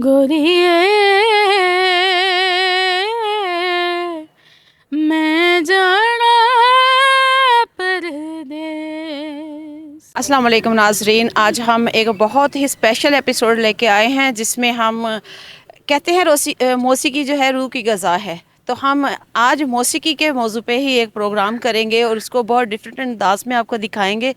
گوریے میں جانا پردیس۔ السلام علیکم ناظرین، آج ہم ایک بہت ہی اسپیشل ایپیسوڈ لے کے آئے ہیں جس میں ہم کہتے ہیں موسیقی جو ہے روح کی غذا ہے، تو ہم آج موسیقی کے موضوع پہ ہی ایک پروگرام کریں گے اور اس کو بہت ڈفرینٹ انداز میں آپ کو دکھائیں گے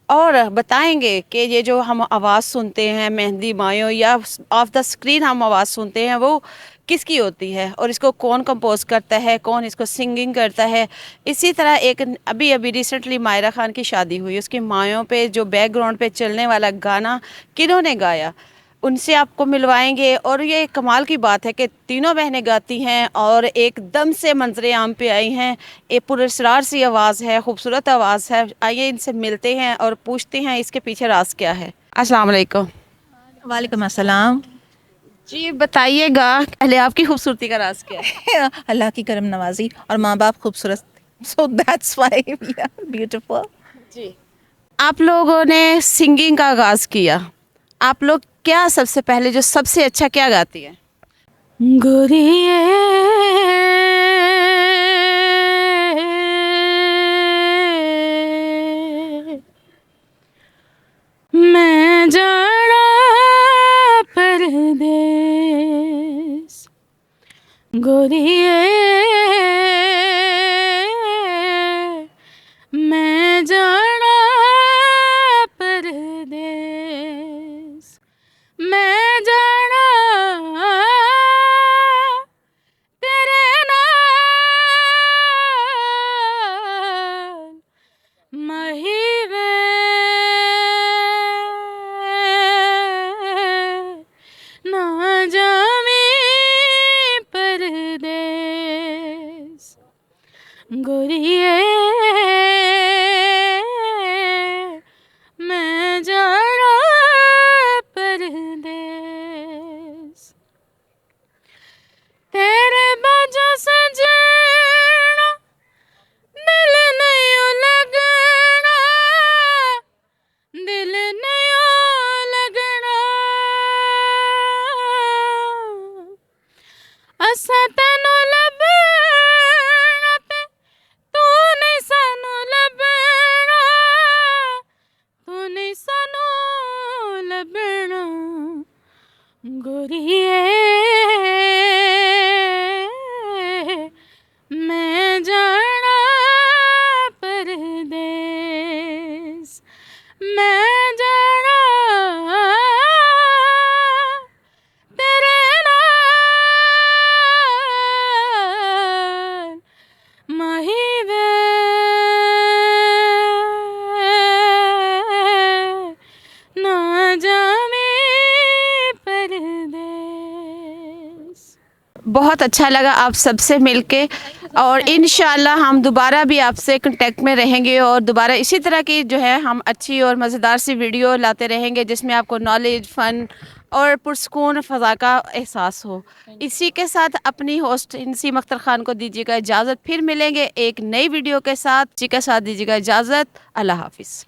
اور بتائیں گے کہ یہ جو ہم آواز سنتے ہیں مہندی مایوں یا آف دا اسکرین ہم آواز سنتے ہیں وہ کس کی ہوتی ہے اور اس کو کون کمپوز کرتا ہے، کون اس کو سنگنگ کرتا ہے۔ اسی طرح ایک ابھی ریسنٹلی مائرہ خان کی شادی ہوئی، اس کی مایوں پہ جو بیک گراؤنڈ پہ چلنے والا گانا کنہوں نے گایا، ان سے آپ کو ملوائیں گے۔ اور یہ کمال کی بات ہے کہ تینوں بہنیں گاتی ہیں اور ایک دم سے منظر عام پہ آئی ہیں، ایک پراسرار سی آواز ہے، خوبصورت آواز ہے۔ آئیے ان سے ملتے ہیں اور پوچھتے ہیں اس کے پیچھے راز کیا ہے۔ السلام علیکم۔ وعلیکم السلام۔ جی بتائیے گا پہلے آپ کی خوبصورتی کا راز کیا ہے؟ اللہ کی کرم نوازی اور ماں باپ خوبصورت، so that's why we are beautiful۔ جی آپ لوگوں نے سنگنگ کا آغاز کیا، آپ لوگ کیا سب سے پہلے جو سب سے اچھا کیا گاتی ہیں؟ گوریے میں جانا پردیس، گوریے میں جانا پردیس، میں جانا تیرے نال مہی وے نہ جاویں پردیس، گوریے میں جانا پردیس، تیرے وجہ سے جینا دل نہیں لگنا، دل نہیں لگنا، اسا تینوں لبنا تے تو نہیں سانو لبنا، تو نہیں سانو لبنا، گوریے میں جانا پردیس، میں جانا تیرے نال مہی وے نہ جاویں پردیس۔ بہت اچھا لگا آپ سب سے مل کے، اور انشاءاللہ ہم دوبارہ بھی آپ سے کنٹیکٹ میں رہیں گے اور دوبارہ اسی طرح کی جو ہے ہم اچھی اور مزیدار سی ویڈیو لاتے رہیں گے جس میں آپ کو نالج، فن اور پرسکون فضا کا احساس ہو۔ اسی کے ساتھ اپنی ہوسٹ نسیم اختر خان کو دیجیے گا اجازت، پھر ملیں گے ایک نئی ویڈیو کے ساتھ، جی کے ساتھ دیجیے گا اجازت، اللہ حافظ۔